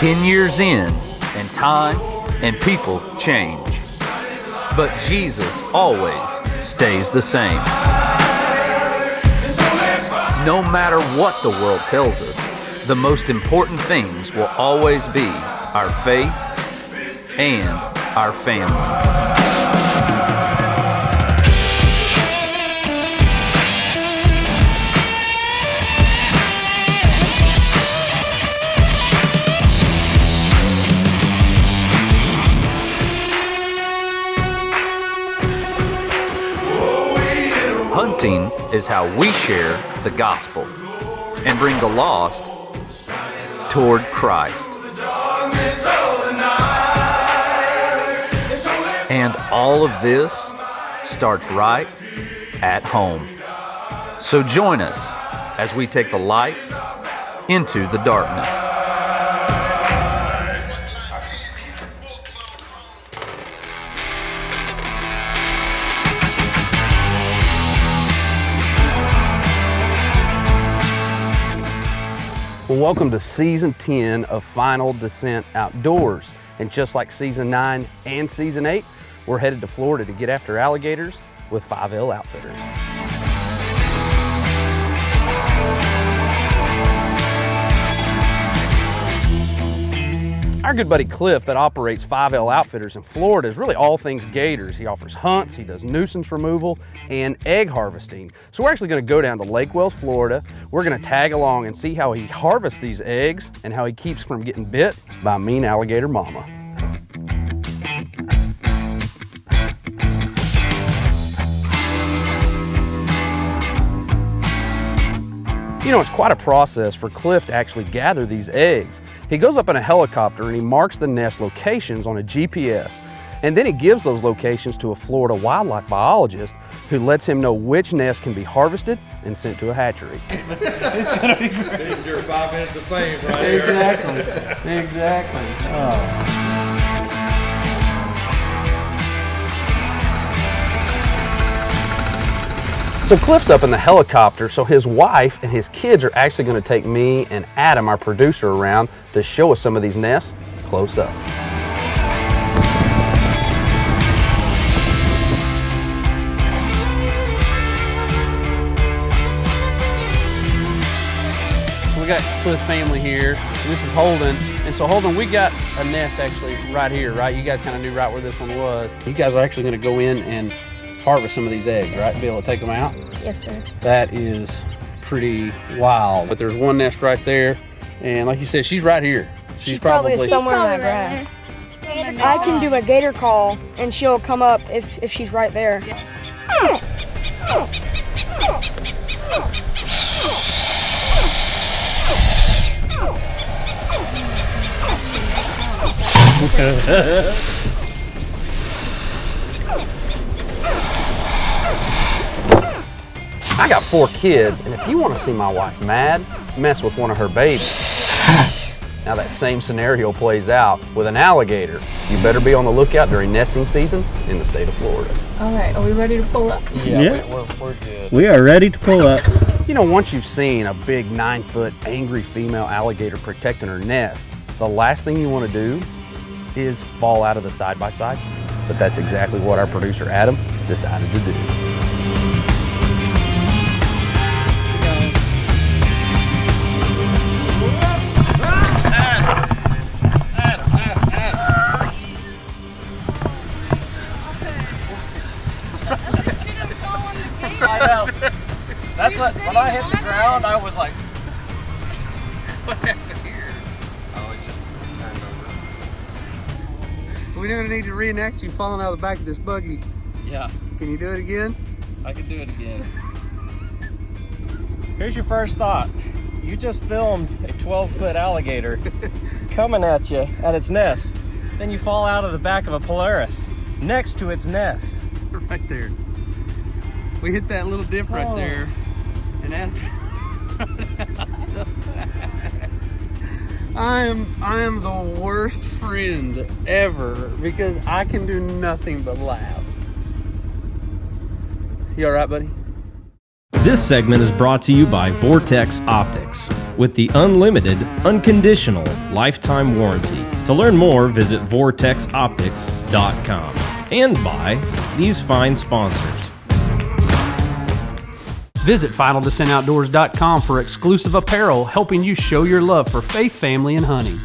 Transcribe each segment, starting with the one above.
10 years in, and time and people change. But Jesus always stays the same. No matter what the world tells us, the most important things will always be our faith and our family. Hunting is how we share the gospel and bring the lost toward Christ. And all of this starts right at home. So join us as we take the light into the darkness. Well, welcome to Season 10 of Final Descent Outdoors. And just like Season 9 and Season 8, we're headed to Florida to get after alligators with 5L Outfitters. Our good buddy Cliff that operates 5L Outfitters in Florida is really all things gators. He offers hunts, he does nuisance removal, and egg harvesting. So we're actually gonna go down to Lake Wells, Florida. We're gonna tag along and see how he harvests these eggs and how he keeps from getting bit by mean alligator mama. You know, it's quite a process for Cliff to actually gather these eggs. He goes up in a helicopter and he marks the nest locations on a GPS. And then he gives those locations to a Florida wildlife biologist who lets him know which nest can be harvested and sent to a hatchery. It's gonna be great. Your 5 minutes of fame right here. Exactly, exactly. Oh. So Cliff's up in the helicopter, so his wife and his kids are actually going to take me and Adam, our producer, around to show us some of these nests close up. So we got Cliff's family here. This is Holden. And so Holden, we got a nest actually right here, right? You guys kind of knew right where this one was. You guys are actually going to go in and harvest some of these eggs, right? Be able to take them out? Yes, sir. That is pretty wild. But there's one nest right there, and like you said, she's right here. She's probably somewhere in that grass. I can do a gator call, and she'll come up if she's right there. I got 4 kids, and if you want to see my wife mad, mess with one of her babies. Now that same scenario plays out with an alligator. You better be on the lookout during nesting season in the state of Florida. All right, are we ready to pull up? Yeah. We're good. We are ready to pull up. You know, once you've seen a big 9-foot angry female alligator protecting her nest, the last thing you want to do is fall out of the side-by-side. But that's exactly what our producer Adam decided to do. That's what, when I hit the ground, I was like, what happened here? Oh, it's just turned over. We're gonna need to reenact you falling out of the back of this buggy. Yeah. Can you do it again? I can do it again. Here's your first thought. You just filmed a 12-foot alligator coming at you at its nest. Then you fall out of the back of a Polaris next to its nest. Right there. We hit that little dip right there. And Adam I am the worst friend ever because I can do nothing but laugh. You all right, buddy? This segment is brought to you by Vortex Optics. with the unlimited, unconditional lifetime warranty. To learn more, visit vortexoptics.com. And by these fine sponsors. Visit FinalDescentOutdoors.com for exclusive apparel helping you show your love for faith, family, and hunting.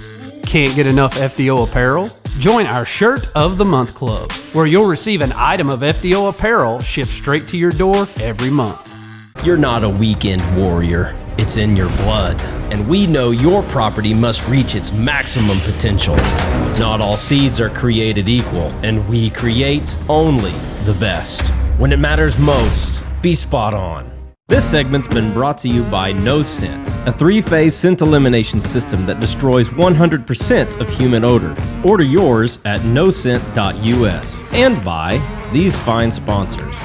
Can't get enough FDO apparel? Join our Shirt of the Month Club, where you'll receive an item of FDO apparel shipped straight to your door every month. You're not a weekend warrior. It's in your blood. And we know your property must reach its maximum potential. Not all seeds are created equal, and we create only the best. When it matters most, be spot on. This segment's been brought to you by No Scent, a 3-phase scent elimination system that destroys 100% of human odor. Order yours at noscent.us. And by these fine sponsors.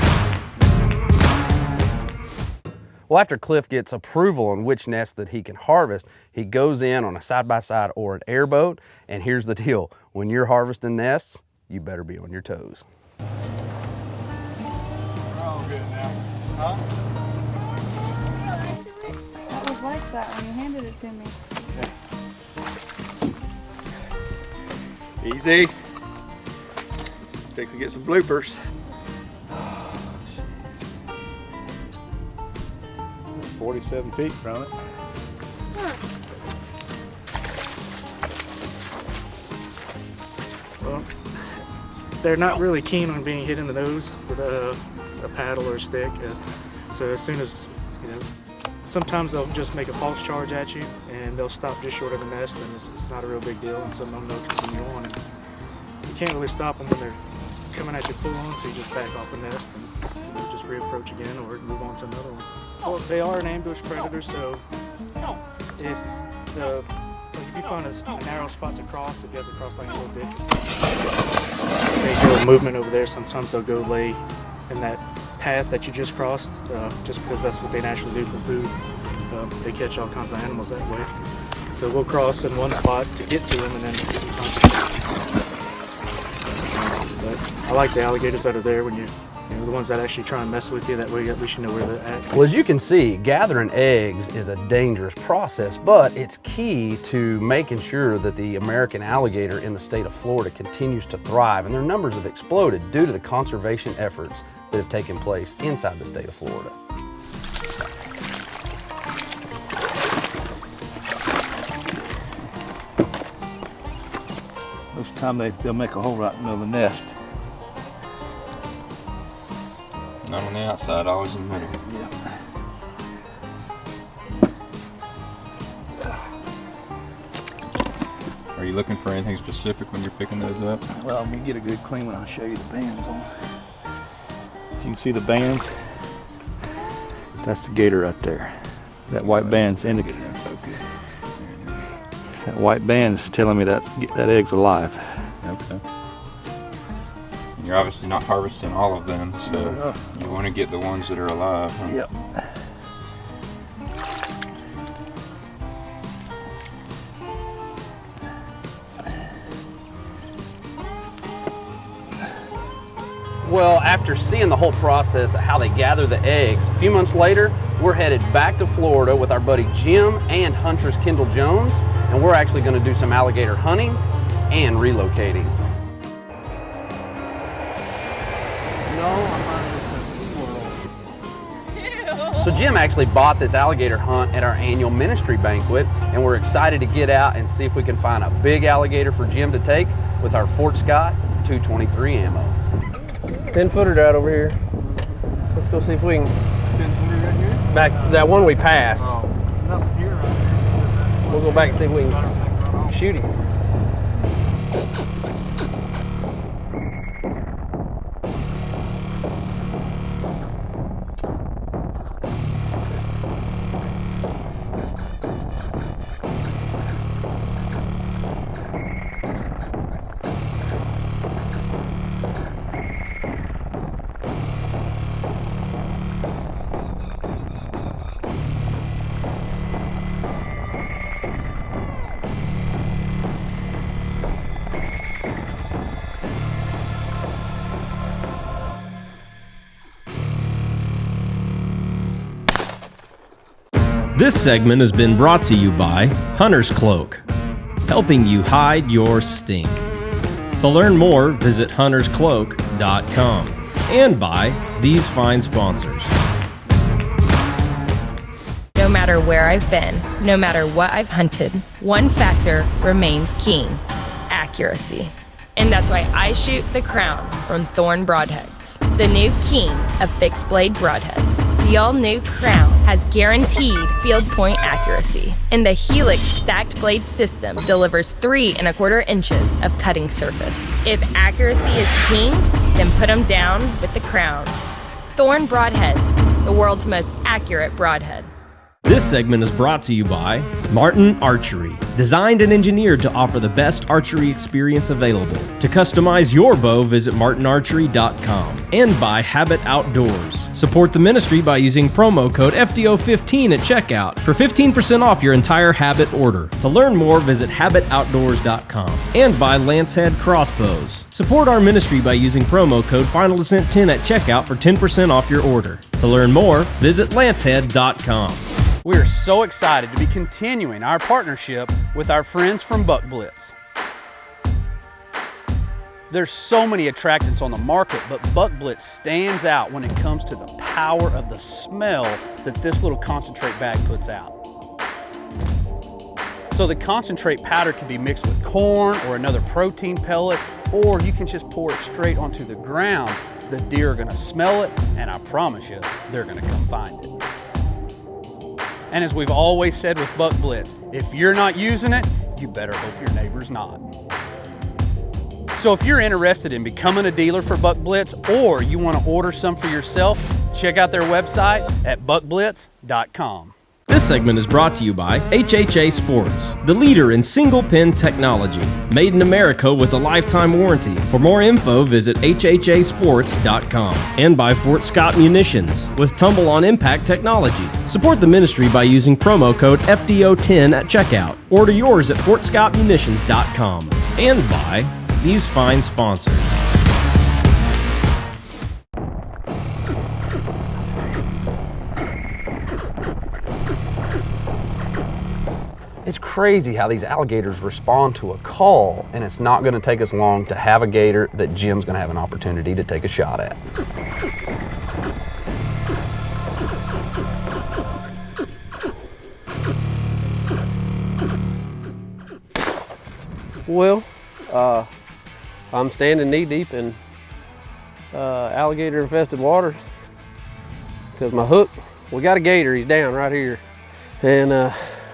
Well, after Cliff gets approval on which nest that he can harvest, he goes in on a side-by-side or an airboat, and here's the deal. When you're harvesting nests, you better be on your toes. We're all good now. Huh? It was like that when you handed it to me. Easy. Fix to get some bloopers. 47 feet from it. Well, they're not really keen on being hit in the nose with a paddle or a stick. So as soon as, sometimes they'll just make a false charge at you and they'll stop just short of the nest, and it's not a real big deal, and some of them they'll continue on. And you can't really stop them when they're coming at you full on, so you just back off the nest and just reapproach again or move on to another one. Well, they are an ambush predator, so if you find a narrow spot to cross, if you have to cross like a little bit, they do a movement over there. Sometimes they'll go lay in that path that you just crossed, just because that's what they naturally do for food. They catch all kinds of animals that way. So we'll cross in one spot to get to them, and then sometimes. But I like the alligators that are there when the ones that actually try and mess with you. That way, at least you know where they're at. Well, as you can see, gathering eggs is a dangerous process, but it's key to making sure that the American alligator in the state of Florida continues to thrive, and their numbers have exploded due to the conservation efforts that have taken place inside the state of Florida. Most of the time they'll make a hole right in the middle of the nest. Not on the outside, always in the middle. Yeah. Are you looking for anything specific when you're picking those up? Well, I'm gonna get a good clean one. I'll show you the bands on. If you can see the bands, that's the gator right there. That white band's indicating. That white band's telling me that egg's alive. Okay. You're obviously not harvesting all of them, so you want to get the ones that are alive. Huh? Yep. Well, after seeing the whole process of how they gather the eggs, a few months later, we're headed back to Florida with our buddy Jim and Huntress Kendall Jones, and we're actually going to do some alligator hunting and relocating. So Jim actually bought this alligator hunt at our annual ministry banquet, and we're excited to get out and see if we can find a big alligator for Jim to take with our Fort Scott 223 ammo. 10-footer right over here. Let's go see if we can. 10-footer right here? Back that one we passed. Oh, there's nothing here right here. We'll go back and see if we can shoot him. This segment has been brought to you by Hunter's Cloak, helping you hide your stink. To learn more, visit hunterscloak.com, and by these fine sponsors. No matter where I've been, no matter what I've hunted, one factor remains king: accuracy. And that's why I shoot the Crown from Thorn Broadheads, the new king of fixed blade broadheads. The all-new Crown has guaranteed field point accuracy, and the Helix stacked blade system delivers 3 1/4 inches of cutting surface. If accuracy is king, then put them down with the Crown. Thorn Broadheads, the world's most accurate broadhead. This segment is brought to you by Martin Archery, designed and engineered to offer the best archery experience available. To customize your bow, visit martinarchery.com. And by Habit Outdoors. Support the ministry by using promo code FDO15 at checkout for 15% off your entire Habit order. To learn more, visit habitoutdoors.com. And by Lancehead Crossbows. Support our ministry by using promo code FINALDESCENT10 at checkout for 10% off your order. To learn more, visit lancehead.com. We are so excited to be continuing our partnership with our friends from Buck Blitz. There's so many attractants on the market, but Buck Blitz stands out when it comes to the power of the smell that this little concentrate bag puts out. So the concentrate powder can be mixed with corn or another protein pellet, or you can just pour it straight onto the ground. The deer are gonna smell it, and I promise you, they're gonna come find it. And as we've always said with Buck Blitz, if you're not using it, you better hope your neighbor's not. So if you're interested in becoming a dealer for Buck Blitz, or you want to order some for yourself, check out their website at buckblitz.com. This segment is brought to you by HHA Sports, the leader in single-pin technology, made in America with a lifetime warranty. For more info, visit hhasports.com. And by Fort Scott Munitions, with tumble-on impact technology. Support the ministry by using promo code FDO10 at checkout. Order yours at fortscottmunitions.com. And by these fine sponsors. It's crazy how these alligators respond to a call, and it's not going to take us long to have a gator that Jim's going to have an opportunity to take a shot at. Well, I'm standing knee deep in alligator infested waters because my hook, we got a gator, he's down right here, and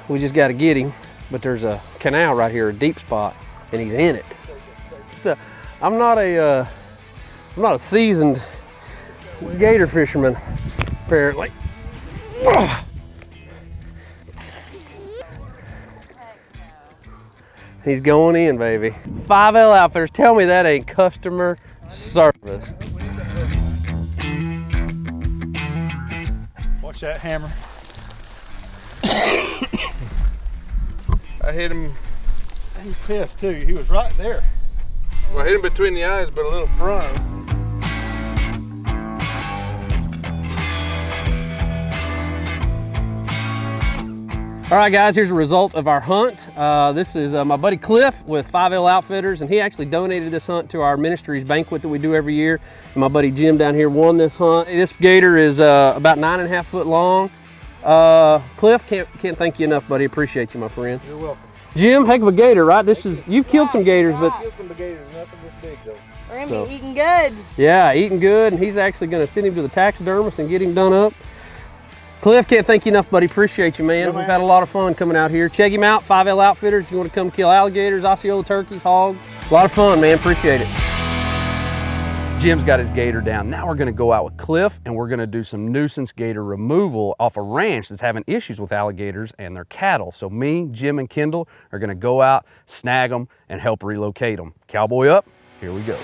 we just got to get him, but there's a canal right here, a deep spot, and he's in it. I'm not a seasoned gator fisherman, apparently. He's going in, baby. 5L Outfitters, tell me that ain't customer service. Watch that hammer. I hit him. He's pissed too. He was right there. Well, I hit him between the eyes, but a little front. All right, guys, here's a result of our hunt. This is my buddy Cliff with 5L Outfitters, and he actually donated this hunt to our ministry's banquet that we do every year. And my buddy Jim down here won this hunt. This gator is about 9.5 foot long. Cliff, can't thank you enough, buddy. Appreciate you, my friend. You're welcome. Jim, heck of a gator, right? You've killed some gators, but I've killed some gators, nothing this big though. We're gonna be eating good. Yeah, eating good, and he's actually gonna send him to the taxidermist and get him done up. Cliff, can't thank you enough, buddy. Appreciate you, man. We've had a lot of fun coming out here. Check him out, 5L Outfitters. If you want to come kill alligators, Osceola turkeys, hogs. A lot of fun, man. Appreciate it. Jim's got his gator down. Now we're gonna go out with Cliff, and we're gonna do some nuisance gator removal off a ranch that's having issues with alligators and their cattle. So me, Jim, and Kendall are gonna go out, snag them, and help relocate them. Cowboy up, here we go.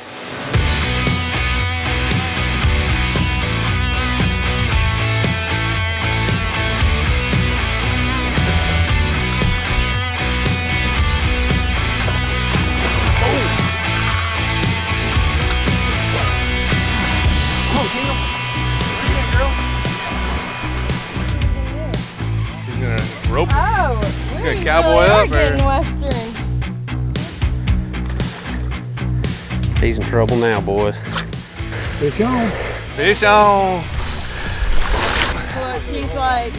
Cowboy up getting here. Western. He's in trouble now, boys. Fish on. Fish on. Look, he's like,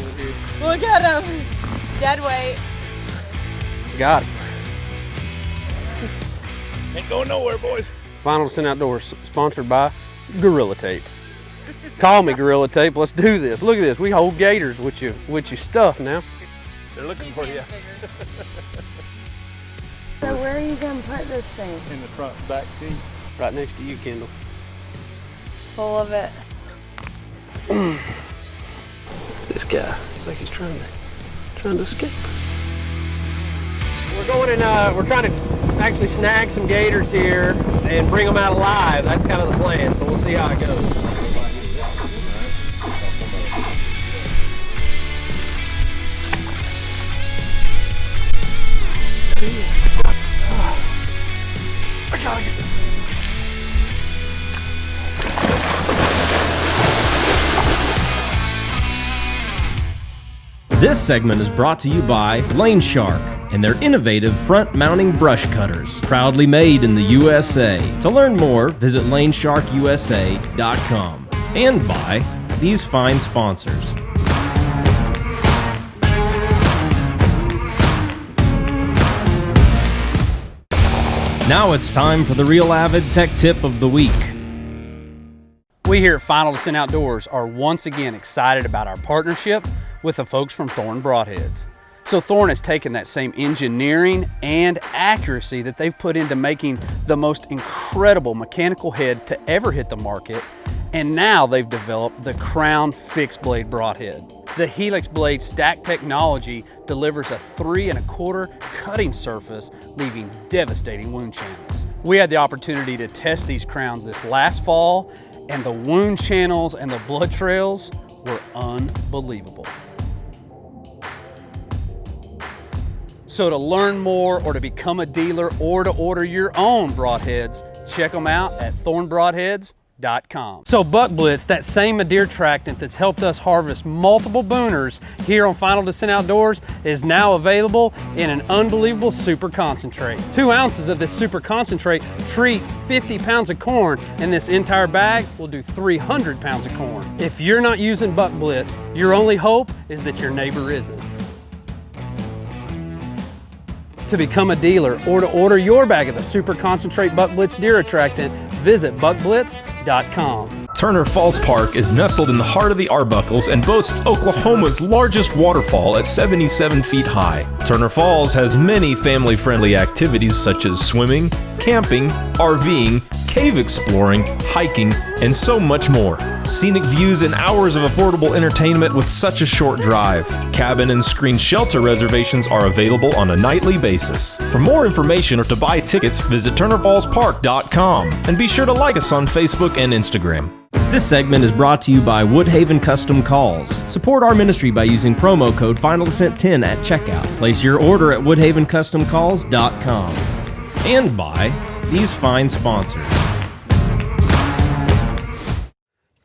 look at him. Dead weight. Got him. Ain't going nowhere, boys. Final Descent Outdoors, sponsored by Gorilla Tape. Call me Gorilla Tape. Let's do this. Look at this. We hold gators with your stuff now. They're looking for you. So where are you gonna put this thing? In the front back seat. Right next to you, Kendall. Full of it. This guy, it's like he's trying to escape. We're going and we're trying to actually snag some gators here and bring them out alive. That's kind of the plan, so we'll see how it goes. I gotta get this. This segment is brought to you by Lane Shark and their innovative front-mounting brush cutters, proudly made in the USA. To learn more, visit lanesharkusa.com. And by these fine sponsors. Now it's time for the Real Avid Tech Tip of the Week. We here at Final Descent Outdoors are once again excited about our partnership with the folks from Thorn Broadheads. So Thorn has taken that same engineering and accuracy that they've put into making the most incredible mechanical head to ever hit the market, and now they've developed the Crown Fixed Blade Broadhead. The Helix blade stack technology delivers a 3 1/4 cutting surface, leaving devastating wound channels. We had the opportunity to test these crowns this last fall, and the wound channels and the blood trails were unbelievable. So to learn more or to become a dealer or to order your own broadheads, check them out at thornbroadheads.com. So Buck Blitz, that same deer tractant that's helped us harvest multiple booners here on Final Descent Outdoors, is now available in an unbelievable super concentrate. 2 ounces of this super concentrate treats 50 pounds of corn, and this entire bag will do 300 pounds of corn. If you're not using Buck Blitz, your only hope is that your neighbor isn't. To become a dealer or to order your bag of the Super Concentrate Buck Blitz Deer Attractant, visit buckblitz.com. Turner Falls Park is nestled in the heart of the Arbuckles and boasts Oklahoma's largest waterfall at 77 feet high. Turner Falls has many family-friendly activities such as swimming, camping, RVing, cave exploring, hiking, and so much more. Scenic views and hours of affordable entertainment with such a short drive. Cabin and screen shelter reservations are available on a nightly basis. For more information or to buy tickets, visit TurnerFallsPark.com and be sure to like us on Facebook and Instagram. This segment is brought to you by Woodhaven Custom Calls. Support our ministry by using promo code FINALDESCENT10 at checkout. Place your order at WoodhavenCustomCalls.com. And by these fine sponsors.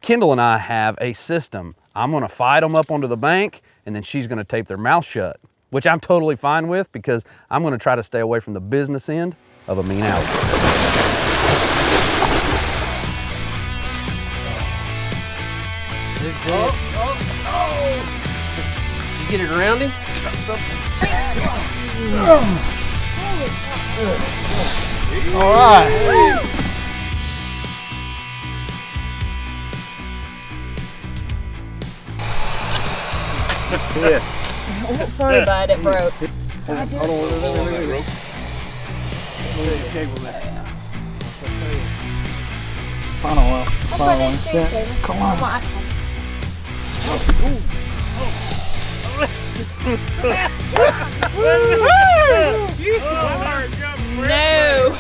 Kendall and I have a system. I'm gonna fight them up onto the bank, and then she's gonna tape their mouth shut, which I'm totally fine with because I'm gonna try to stay away from the business end of a mean alligator. You get it around him? All right. Sorry, bud, it broke. Hold on, wait. Final one set. Come on. No.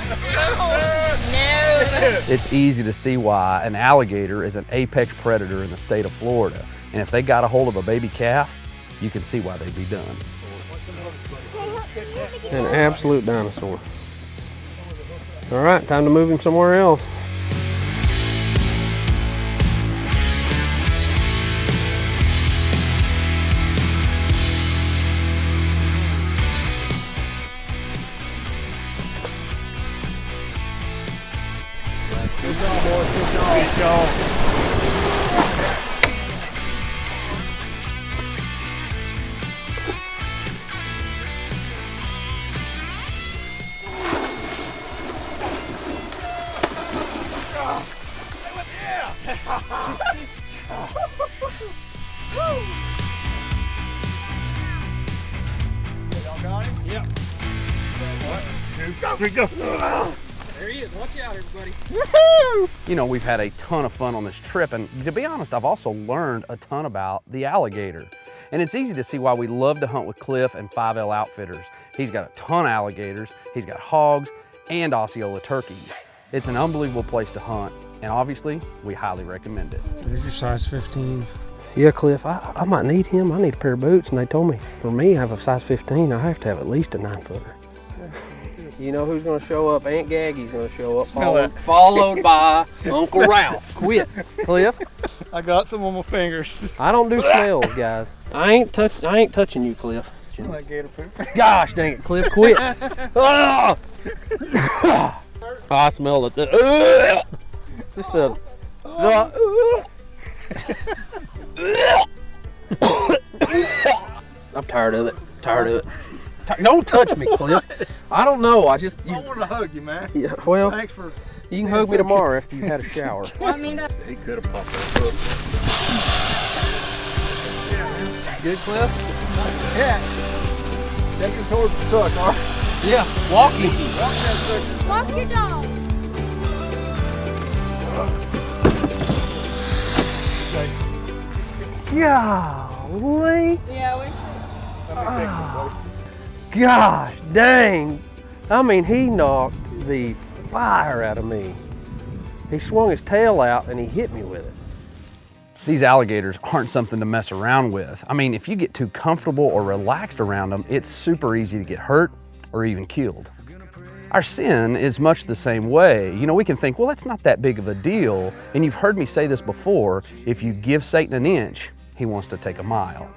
It's easy to see why an alligator is an apex predator in the state of Florida. And if they got a hold of a baby calf, you can see why they'd be done. An absolute dinosaur. All right, time to move him somewhere else. Fish on. Yep. There we go. There he is. Watch out, everybody. You know, we've had a ton of fun on this trip, and to be honest, I've also learned a ton about the alligator. And it's easy to see why we love to hunt with Cliff and 5L Outfitters. He's got a ton of alligators, he's got hogs, and Osceola turkeys. It's an unbelievable place to hunt, and obviously, we highly recommend it. There's your size 15s. Yeah, Cliff, I might need him. I need a pair of boots, and they told me for me, I have a size 15. I have to have at least a 9-footer. You know who's going to show up? Aunt Gaggy's going to show up, followed by Uncle Ralph. Quit, Cliff. I got some on my fingers. I don't do smells, guys. I ain't touching you, Cliff. Like gator poop. Gosh dang it, Cliff, quit. Oh, I smell it. Just the. I'm tired of it. Don't touch me, Cliff. I don't know. I wanted to hug you, man. Yeah, well, thanks for. You can hug me tomorrow after you've had a shower. He could have popped that hook. Good, Cliff? Yeah. Take him towards the truck, all right? Yeah, walking. Walk your dog. Golly. Yeah, Gosh dang. I mean, he knocked the fire out of me. He swung his tail out and he hit me with it. These alligators aren't something to mess around with. I mean, if you get too comfortable or relaxed around them, it's super easy to get hurt or even killed. Our sin is much the same way. You know, we can think, well, that's not that big of a deal. And you've heard me say this before, if you give Satan an inch, he wants to take a mile.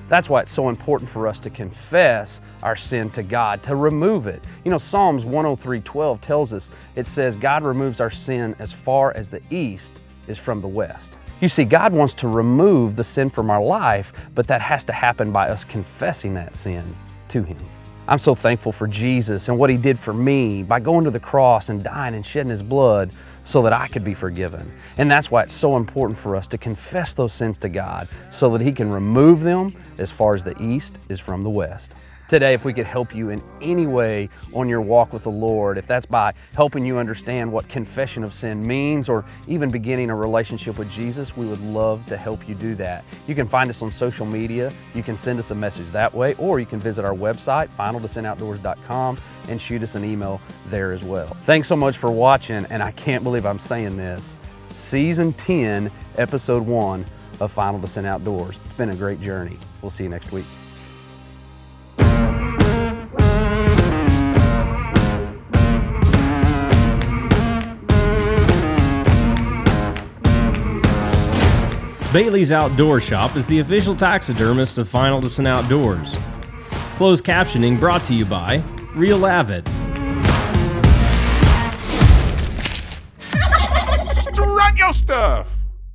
That's why it's so important for us to confess our sin to God, to remove it. You know, Psalms 103:12 tells us, it says, God removes our sin as far as the east is from the west. You see, God wants to remove the sin from our life, but that has to happen by us confessing that sin to Him. I'm so thankful for Jesus and what He did for me by going to the cross and dying and shedding His blood so that I could be forgiven. And that's why it's so important for us to confess those sins to God so that He can remove them as far as the east is from the west. Today, if we could help you in any way on your walk with the Lord, if that's by helping you understand what confession of sin means or even beginning a relationship with Jesus, we would love to help you do that. You can find us on social media, you can send us a message that way, or you can visit our website, finaldescentoutdoors.com, and shoot us an email there as well. Thanks so much for watching, and I can't believe I'm saying this, Season 10, Episode 1 of Final Descent Outdoors. It's been a great journey. We'll see you next week. Bailey's Outdoor Shop is the official taxidermist of Final Descent Outdoors. Closed captioning brought to you by Real Avid. Strut your stuff!